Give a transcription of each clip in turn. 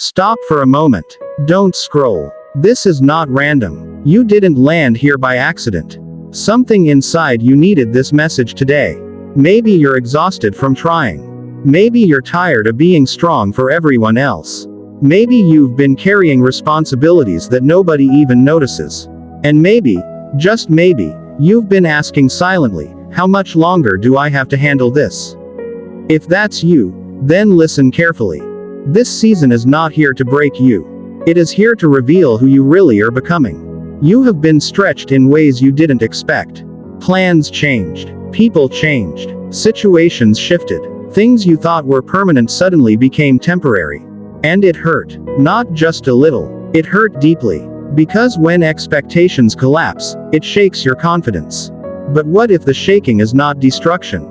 Stop for a moment. Don't scroll. This is not random. You didn't land here by accident. Something inside you needed this message today. Maybe you're exhausted from trying. Maybe you're tired of being strong for everyone else. Maybe you've been carrying responsibilities that nobody even notices. And maybe, just maybe, you've been asking silently, how much longer do I have to handle this? If that's you, then listen carefully. This season is not here to break you. It is here to reveal who you really are becoming. You have been stretched in ways you didn't expect. Plans changed. People changed. Situations shifted. Things you thought were permanent suddenly became temporary. And it hurt. Not just a little. It hurt deeply. Because when expectations collapse, it shakes your confidence. But what if the shaking is not destruction?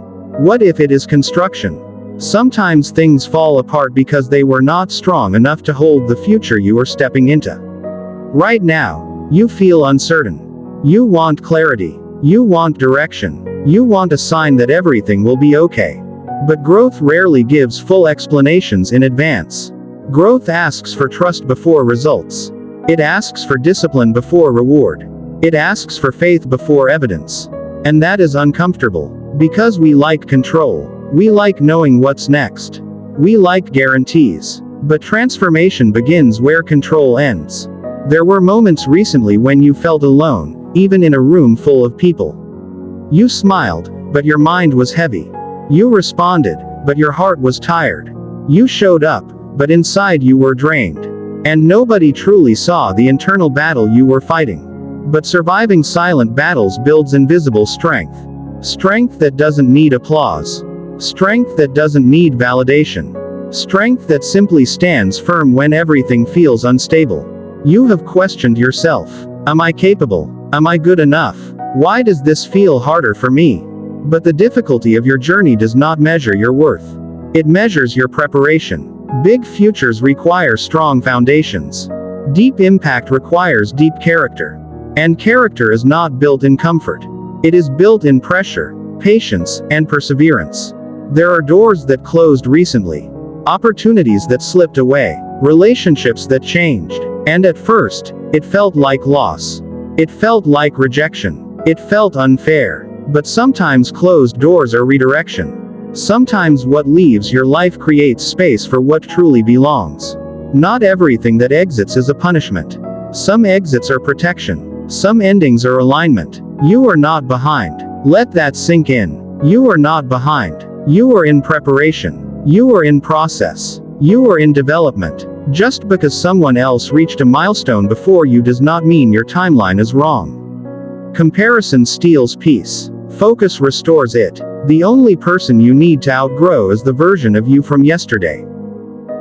What if it is construction? Sometimes things fall apart because they were not strong enough to hold the future you are stepping into. Right now, you feel uncertain. You want clarity. You want direction. You want a sign that everything will be okay. But growth rarely gives full explanations in advance. Growth asks for trust before results. It asks for discipline before reward. It asks for faith before evidence. And that is uncomfortable. Because we like control. We like knowing what's next. We like guarantees. But transformation begins where control ends. There were moments recently when you felt alone, even in a room full of people. You smiled, but your mind was heavy. You responded, but your heart was tired. You showed up, but inside you were drained. And nobody truly saw the internal battle you were fighting. But surviving silent battles builds invisible strength. Strength that doesn't need applause. Strength that doesn't need validation. Strength that simply stands firm when everything feels unstable. You have questioned yourself. Am I capable? Am I good enough? Why does this feel harder for me? But the difficulty of your journey does not measure your worth. It measures your preparation. Big futures require strong foundations. Deep impact requires deep character. And character is not built in comfort. It is built in pressure, patience, and perseverance. There are doors that closed recently. Opportunities that slipped away. Relationships that changed. And at first, it felt like loss. It felt like rejection. It felt unfair. But sometimes closed doors are redirection. Sometimes what leaves your life creates space for what truly belongs. Not everything that exits is a punishment. Some exits are protection. Some endings are alignment. You are not behind. Let that sink in. You are not behind. You are in preparation. You are in process. You are in development. Just because someone else reached a milestone before you does not mean your timeline is wrong. Comparison steals peace. Focus restores it. The only person you need to outgrow is the version of you from yesterday.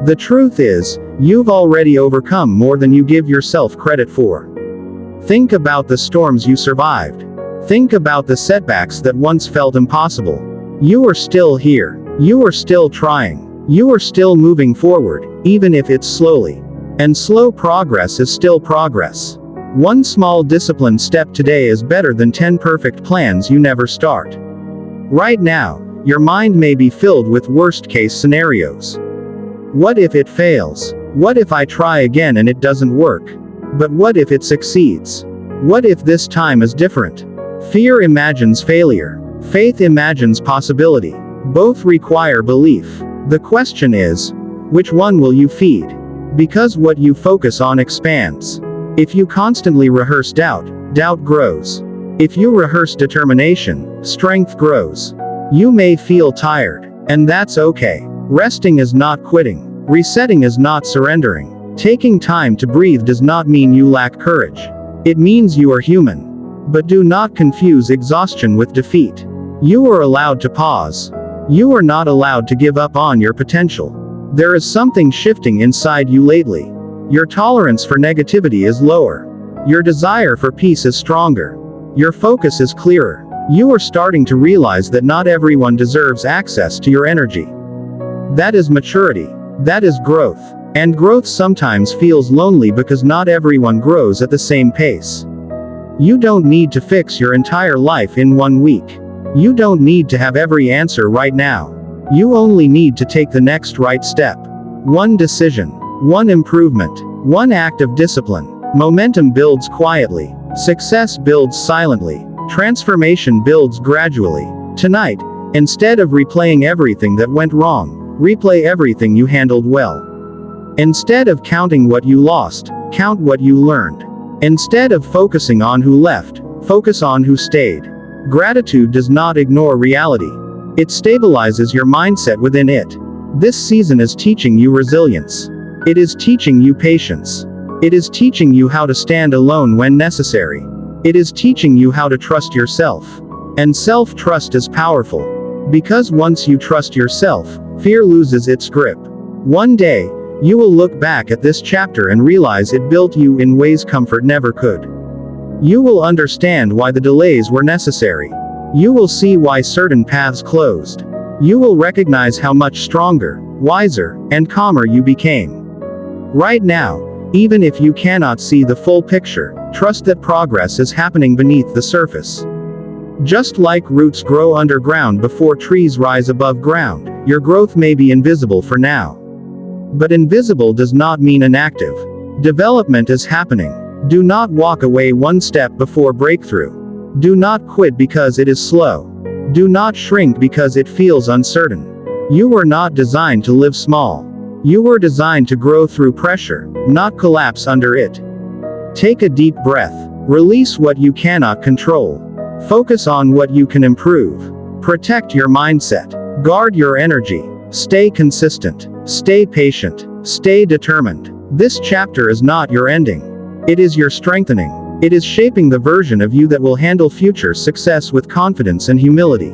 The truth is, you've already overcome more than you give yourself credit for. Think about the storms you survived. Think about the setbacks that once felt impossible. You are still here. You are still trying. You are still moving forward, even if it's slowly. And slow progress is still progress. One small disciplined step today is better than 10 perfect plans you never start. Right now, your mind may be filled with worst-case scenarios. What if it fails? What if I try again and it doesn't work? But what if it succeeds? What if this time is different? Fear imagines failure. Faith imagines possibility. Both require belief. The question is, which one will you feed? Because what you focus on expands. If you constantly rehearse doubt, doubt grows. If you rehearse determination, strength grows. You may feel tired, and that's okay. Resting is not quitting. Resetting is not surrendering. Taking time to breathe does not mean you lack courage. It means you are human. But do not confuse exhaustion with defeat. You are allowed to pause. You are not allowed to give up on your potential. There is something shifting inside you lately. Your tolerance for negativity is lower. Your desire for peace is stronger. Your focus is clearer. You are starting to realize that not everyone deserves access to your energy. That is maturity. That is growth. And growth sometimes feels lonely because not everyone grows at the same pace. You don't need to fix your entire life in 1 week. You don't need to have every answer right now. You only need to take the next right step. One decision, One improvement. One act of discipline. Momentum builds quietly. Success builds silently. Transformation builds gradually. Tonight, instead of replaying everything that went wrong, replay everything you handled well. Instead of counting what you lost, count what you learned. Instead of focusing on who left, focus on who stayed. Gratitude does not ignore reality. It stabilizes your mindset within it. This season is teaching you resilience. It is teaching you patience. It is teaching you how to stand alone when necessary. It is teaching you how to trust yourself. And self-trust is powerful. Because once you trust yourself, fear loses its grip. One day, you will look back at this chapter and realize it built you in ways comfort never could. You will understand why the delays were necessary. You will see why certain paths closed. You will recognize how much stronger, wiser, and calmer you became. Right now, even if you cannot see the full picture, trust that progress is happening beneath the surface. Just like roots grow underground before trees rise above ground, your growth may be invisible for now. But invisible does not mean inactive. Development is happening. Do not walk away one step before breakthrough. Do not quit because it is slow. Do not shrink because it feels uncertain. You were not designed to live small. You were designed to grow through pressure, not collapse under it. Take a deep breath. Release what you cannot control. Focus on what you can improve. Protect your mindset. Guard your energy. Stay consistent. Stay patient. Stay determined. This chapter is not your ending. It is your strengthening. It is shaping the version of you that will handle future success with confidence and humility.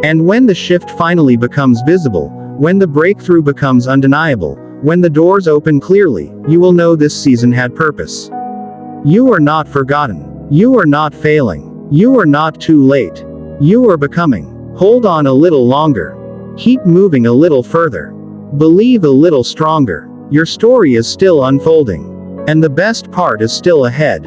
And when the shift finally becomes visible, when the breakthrough becomes undeniable, when the doors open clearly, you will know this season had purpose. You are not forgotten. You are not failing. You are not too late. You are becoming. Hold on a little longer. Keep moving a little further. Believe a little stronger. Your story is still unfolding. And the best part is still ahead.